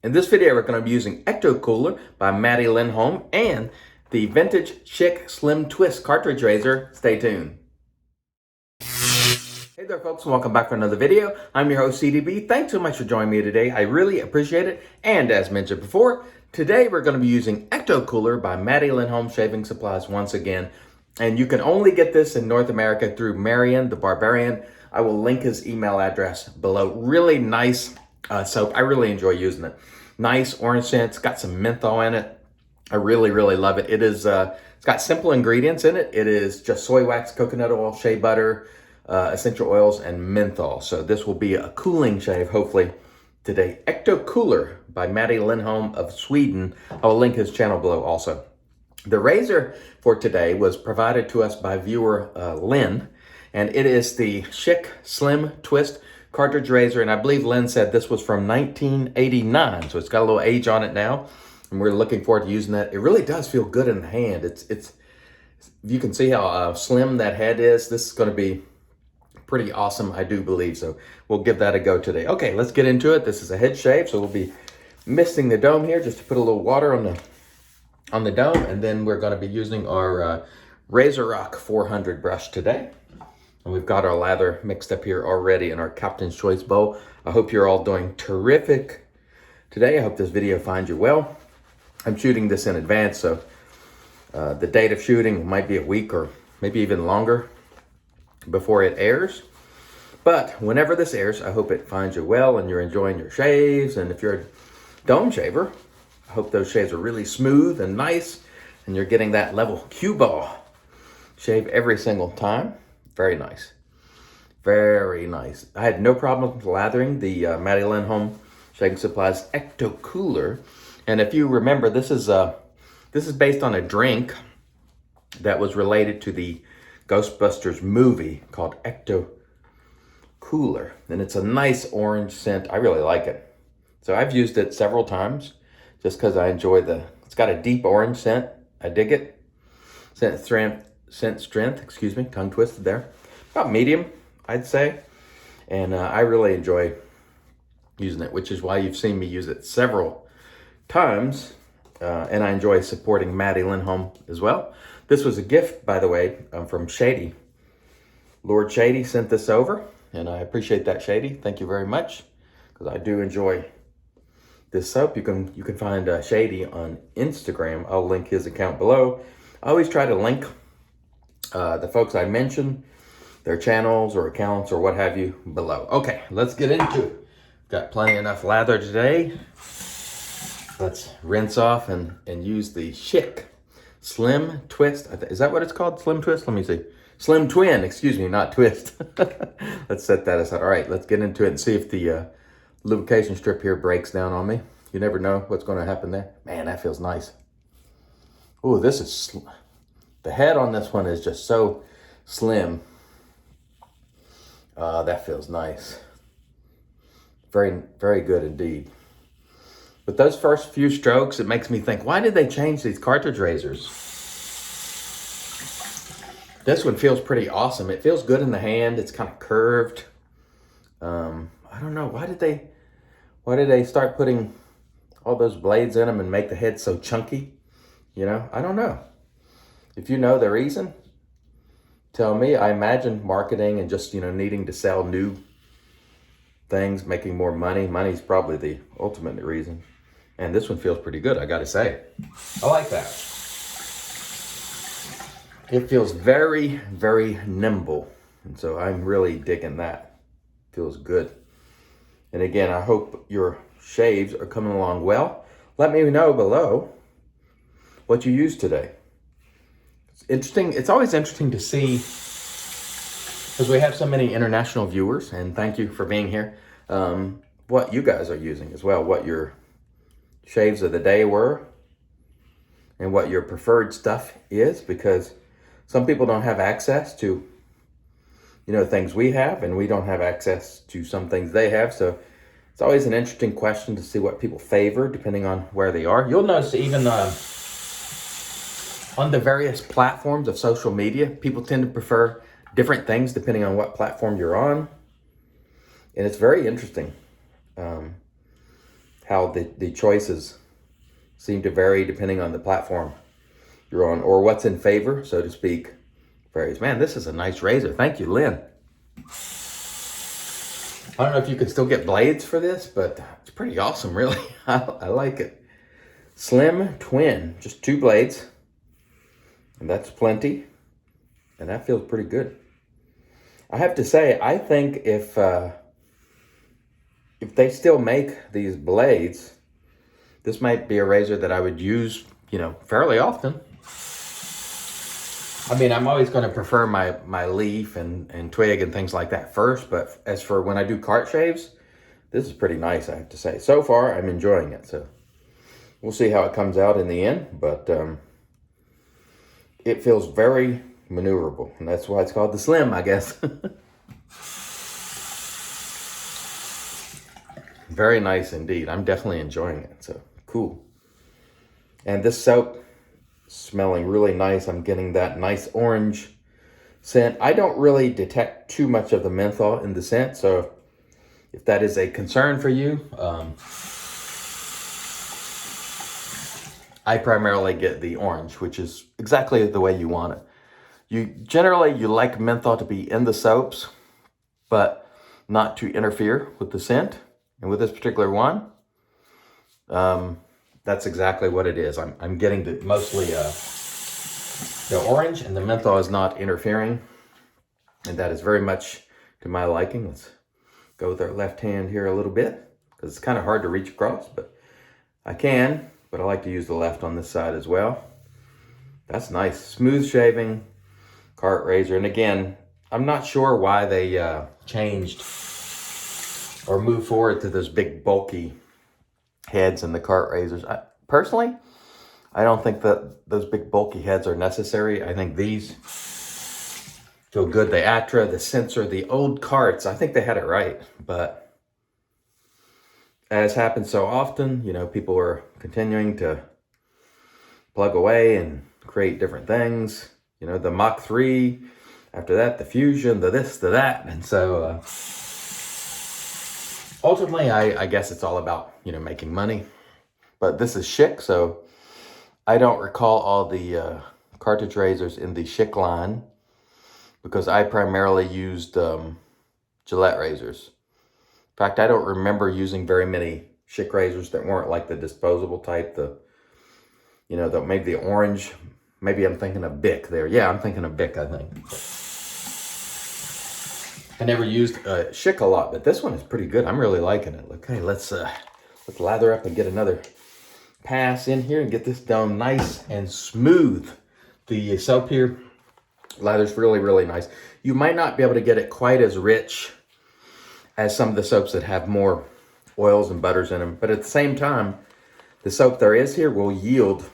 In this video, we're going to be using Ecto Cooler by Maddie Lindholm and the vintage Schick Slim Twist cartridge razor. Stay tuned. Hey there folks, and welcome back for another video. I'm your host CDB. Thanks so much for joining me today. I really appreciate it. And as mentioned before, today we're going to be using Ecto Cooler by Maddie Lindholm Shaving Supplies once again. And you can only get this in North America through Marion, the Barbarian. I will link his email address below. Really nice soap. I really enjoy using it. Nice orange scent. It's got some menthol in it. I really love it. It is, it's got simple ingredients in it. It is just soy wax, coconut oil, shea butter, essential oils, and menthol. So this will be a cooling shave, hopefully, today. Ecto Cooler by Maddie Lindholm of Sweden. I will link his channel below also. The razor for today was provided to us by viewer Lynn, and it is the Schick Slim Twist cartridge razor, and I believe Lynn said this was from 1989, so it's got a little age on it now, and we're looking forward to using that. It really does feel good in the hand. It's you can see how slim that head is. This is going to be pretty awesome, I do believe, so we'll give that a go today. Okay, let's get into it. This is a head shave, so we'll be misting the dome here just to put a little water on the dome, and then we're going to be using our RazoRock 400 brush today. And we've got our lather mixed up here already in our Captain's Choice bowl. I hope you're all doing terrific today. I hope this video finds you well. I'm shooting this in advance, so the date of shooting might be a week or maybe even longer before it airs. But whenever this airs, I hope it finds you well and you're enjoying your shaves. And if you're a dome shaver, I hope those shaves are really smooth and nice and you're getting that level cue ball shave every single time. Very nice. Very nice. I had no problem with lathering the Maddie Lindholm Shaving Supplies Ecto Cooler. And if you remember, this is based on a drink that was related to the Ghostbusters movie called Ecto Cooler. And it's a nice orange scent. I really like it. So I've used it several times just because I enjoy it's got a deep orange scent. I dig it. Scent strength, excuse me, tongue twisted there. About medium, I'd say. And I really enjoy using it, which is why you've seen me use it several times. And I enjoy supporting Maddie Lindholm as well. This was a gift, by the way, from Shady. Lord Shady sent this over, and I appreciate that, Shady. Thank you very much, because I do enjoy this soap. You can find Shady on Instagram. I'll link his account below. I always try to link the folks I mentioned, their channels or accounts or what have you below. Okay, let's get into it. Got plenty enough lather today. Let's rinse off and use the Schick Slim Twist. Is that what it's called? Slim Twist? Let me see. Slim Twin, excuse me, not Twist. Let's set that aside. All right, let's get into it and see if the lubrication strip here breaks down on me. You never know what's going to happen there. Man, that feels nice. Oh, this is... The head on this one is just so slim. That feels nice. Very good indeed. But those first few strokes, it makes me think, why did they change these cartridge razors? This one feels pretty awesome. It feels good in the hand. It's kind of curved. I don't know. Why did they start putting all those blades in them and make the head so chunky? You know, I don't know. If you know the reason, tell me. I imagine marketing and just, needing to sell new things, making more money. Money's probably the ultimate reason. And this one feels pretty good, I gotta say. I like that. It feels very nimble. And so I'm really digging that. Feels good. And again, I hope your shaves are coming along well. Let me know below what you used today. Interesting. It's always interesting to see, because we have so many international viewers, and thank you for being here, what you guys are using as well, what your shaves of the day were, and what your preferred stuff is, because some people don't have access to, things we have, and we don't have access to some things they have. So it's always an interesting question to see what people favor, depending on where they are. You'll notice even on the various platforms of social media, people tend to prefer different things depending on what platform you're on. And it's very interesting how the choices seem to vary depending on the platform you're on, or what's in favor, so to speak, varies. Man, this is a nice razor. Thank you, Lynn. I don't know if you can still get blades for this, but it's pretty awesome, really. I like it. Slim twin, just 2 blades, and that's plenty, and that feels pretty good. I have to say, I think if they still make these blades, this might be a razor that I would use, fairly often. I mean, I'm always going to prefer my leaf and twig and things like that first, but as for when I do cart shaves, this is pretty nice, I have to say. So far, I'm enjoying it, so we'll see how it comes out in the end, but it feels very maneuverable, and that's why it's called the Slim, I guess. Very nice indeed. I'm definitely enjoying it, so cool. And this soap, smelling really nice. I'm getting that nice orange scent. I don't really detect too much of the menthol in the scent, so if that is a concern for you, I primarily get the orange, which is exactly the way you want it. You like menthol to be in the soaps, but not to interfere with the scent. And with this particular one, that's exactly what it is. I'm getting mostly the orange, and the menthol is not interfering, and that is very much to my liking. Let's go with our left hand here a little bit, because it's kind of hard to reach across, but I can, but I like to use the left on this side as well. That's nice. Smooth shaving cart razor. And again, I'm not sure why they changed or moved forward to those big bulky heads in the cart razors. Personally, I don't think that those big bulky heads are necessary. I think these feel good. The Atra, the Sensor, the old carts, I think they had it right. But as happens so often, people are continuing to plug away and create different things. The Mach 3, after that, the Fusion, the this, the that. And so ultimately, I guess it's all about, making money. But this is Schick, so I don't recall all the cartridge razors in the Schick line, because I primarily used Gillette razors. In fact, I don't remember using very many Schick razors that weren't like the disposable type, maybe the orange. Maybe I'm thinking of Bic there. Yeah, I'm thinking of Bic, I think. I never used Schick a lot, but this one is pretty good. I'm really liking it. Okay, let's lather up and get another pass in here and get this done nice and smooth. The soap here lathers really, really nice. You might not be able to get it quite as rich as some of the soaps that have more oils and butters in them, but at the same time, the soap there is here will yield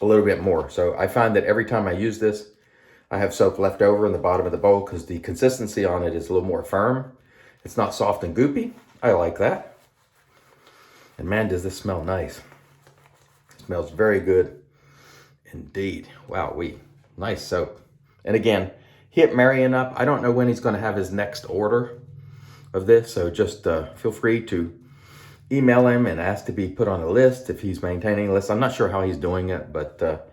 a little bit more. So I find that every time I use this, I have soap left over in the bottom of the bowl because the consistency on it is a little more firm. It's not soft and goopy. I like that. And man, does this smell nice. It smells very good indeed. Wow-wee. Nice soap. And again, hit Marion up. I don't know when he's going to have his next order of this, so just feel free to email him and ask to be put on a list if he's maintaining a list. I'm not sure how he's doing it, but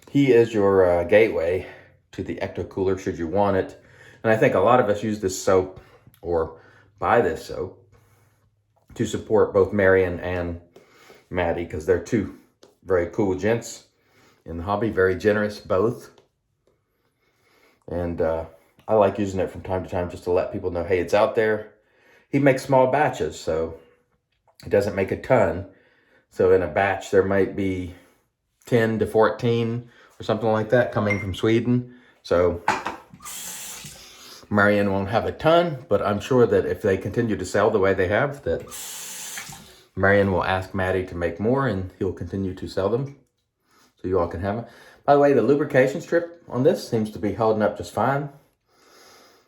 he is your gateway to the Ecto Cooler should you want it. And I think a lot of us use this soap or buy this soap to support both Marion and Maddie, because they're two very cool gents in the hobby, very generous both. And I like using it from time to time just to let people know, hey, it's out there. He makes small batches, so he doesn't make a ton. So in a batch, there might be 10 to 14 or something like that coming from Sweden. So Marion won't have a ton, but I'm sure that if they continue to sell the way they have, that Marion will ask Maddie to make more and he'll continue to sell them so you all can have them. By the way, the lubrication strip on this seems to be holding up just fine.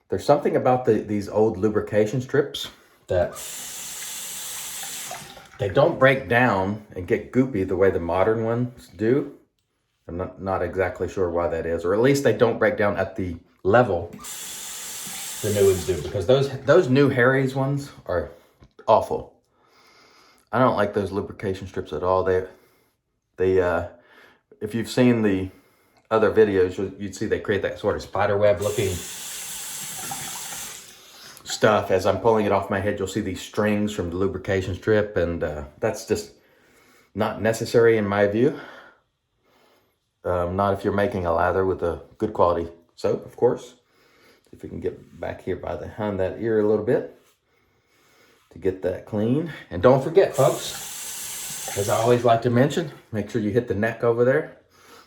There's something about these old lubrication strips that they don't break down and get goopy the way the modern ones do. I'm not exactly sure why that is, or at least they don't break down at the level the new ones do, because those new Harry's ones are awful. I don't like those lubrication strips at all. If you've seen the other videos, you'd see they create that sort of spider web looking stuff. As I'm pulling it off my head, you'll see these strings from the lubrication strip, and that's just not necessary in my view. Not if you're making a lather with a good quality soap, of course. If we can get back here behind that ear a little bit to get that clean. And don't forget, folks, as I always like to mention, make sure you hit the neck over there.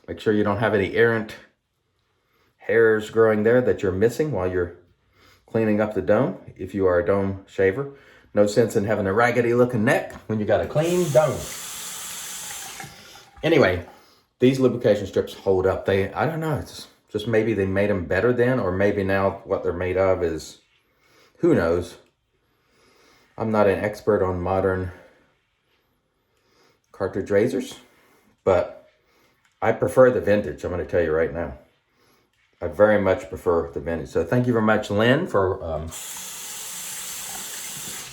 Make sure you don't have any errant hairs growing there that you're missing while you're cleaning up the dome. If you are a dome shaver, no sense in having a raggedy looking neck when you got a clean dome. Anyway, these lubrication strips hold up. I don't know, it's just maybe they made them better then, or maybe now what they're made of is, who knows. I'm not an expert on modern cartridge razors, but I prefer the vintage. I'm going to tell you right now. I very much prefer the vintage. So thank you very much, Lynn, for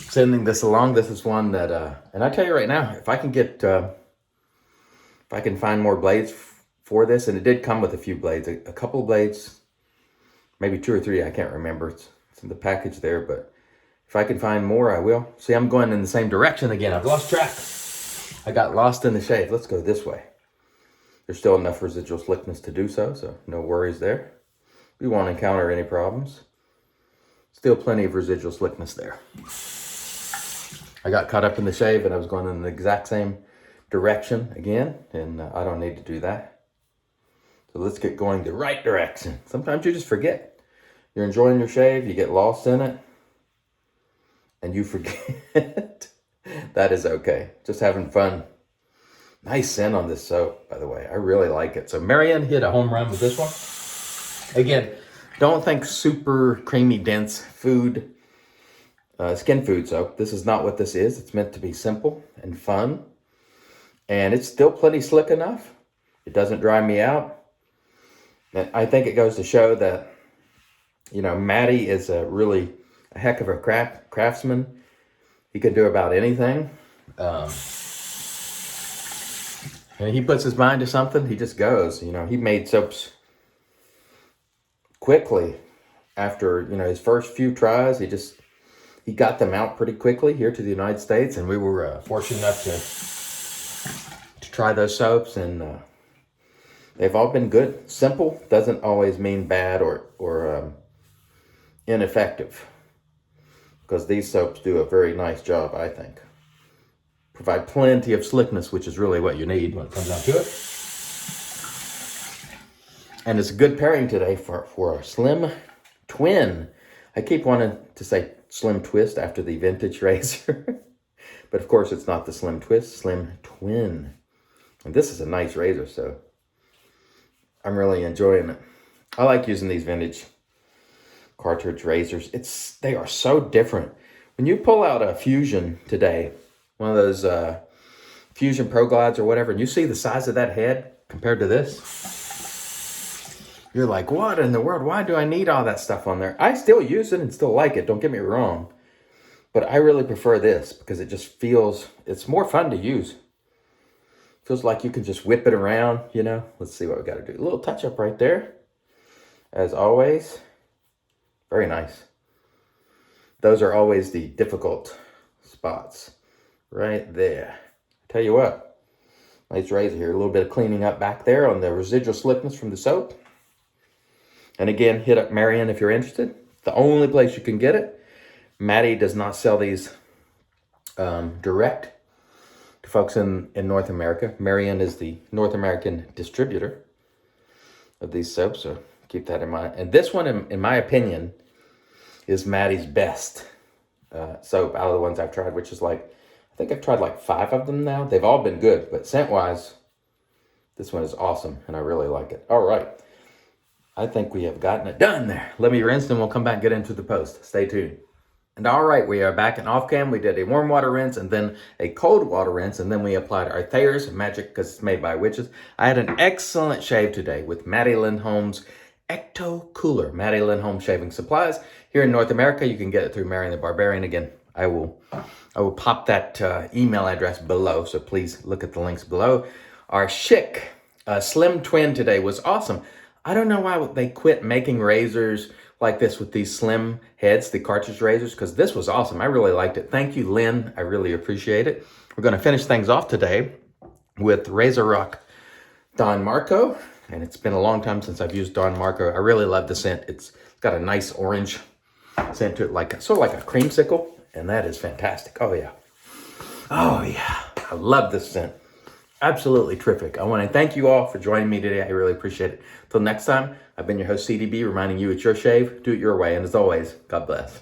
sending this along. This is one that, and I tell you right now, if I can get, if I can find more blades for this, and it did come with a few blades, a couple of blades, maybe 2 or 3, I can't remember. It's in the package there, but if I can find more, I will. See, I'm going in the same direction again. I've lost track. I got lost in the shade. Let's go this way. There's still enough residual slickness to do so, so no worries there. We won't encounter any problems. Still plenty of residual slickness there. I got caught up in the shave and I was going in the exact same direction again, and I don't need to do that. So let's get going the right direction. Sometimes you just forget. You're enjoying your shave, you get lost in it, and you forget. That is okay. Just having fun. Nice scent on this soap, by the way. I really like it. So Marianne hit a home run with this one. Again, don't think super creamy, dense food, skin food soap. This is not what this is. It's meant to be simple and fun. And it's still plenty slick enough. It doesn't dry me out. And I think it goes to show that, you know, Matty is really a heck of a craftsman. He can do about anything. And he puts his mind to something, he just goes. You know, he made soaps quickly after, you know, his first few tries. He got them out pretty quickly here to the United States, and we were fortunate enough to try those soaps, and they've all been good. Simple doesn't always mean bad or ineffective, because these soaps do a very nice job, I think. Provide plenty of slickness, which is really what you need when it comes down to it. And it's a good pairing today for a slim twin. I keep wanting to say slim twist after the vintage razor. But of course, it's not the slim twist, slim twin. And this is a nice razor, so I'm really enjoying it. I like using these vintage cartridge razors. They are so different. When you pull out a Fusion today, one of those Fusion Pro Glides or whatever, and you see the size of that head compared to this, you're like, what in the world? Why do I need all that stuff on there? I still use it and still like it, don't get me wrong. But I really prefer this because it just feels, it's more fun to use. Feels like you can just whip it around, you know. Let's see what we got to do. A little touch up right there, as always. Very nice. Those are always the difficult spots. Right there. Tell you what, nice razor here. A little bit of cleaning up back there on the residual slickness from the soap. And again, hit up Marianne if you're interested. The only place you can get it. Matty does not sell these direct to folks in North America. Marianne is the North American distributor of these soaps, so keep that in mind. And this one, in my opinion, is Matty's best soap out of the ones I've tried, which is like, I think I've tried like 5 of them now. They've all been good, but scent-wise, this one is awesome, and I really like it. All right. I think we have gotten it done there. Let me rinse, and we'll come back and get into the post. Stay tuned. And all right, we are back in off-cam. We did a warm water rinse and then a cold water rinse, and then we applied our Thayer's Magic because it's made by witches. I had an excellent shave today with Matty Lindholm's Ecto Cooler. Matty Lindholm Shaving Supplies. Here in North America, you can get it through Marion the Barbarian. Again, I will pop that email address below, so please look at the links below. Our Schick Slim Twin today was awesome. I don't know why they quit making razors like this with these slim heads, the cartridge razors, because this was awesome. I really liked it. Thank you, Lynn. I really appreciate it. We're going to finish things off today with RazoRock Don Marco, and it's been a long time since I've used Don Marco. I really love the scent. It's got a nice orange scent to it, sort of like a creamsicle, and that is fantastic. Oh yeah. Oh yeah. I love this scent. Absolutely terrific. I want to thank you all for joining me today. I really appreciate it. Till next time, I've been your host, CDB, reminding you it's your shave, do it your way, and as always, God bless.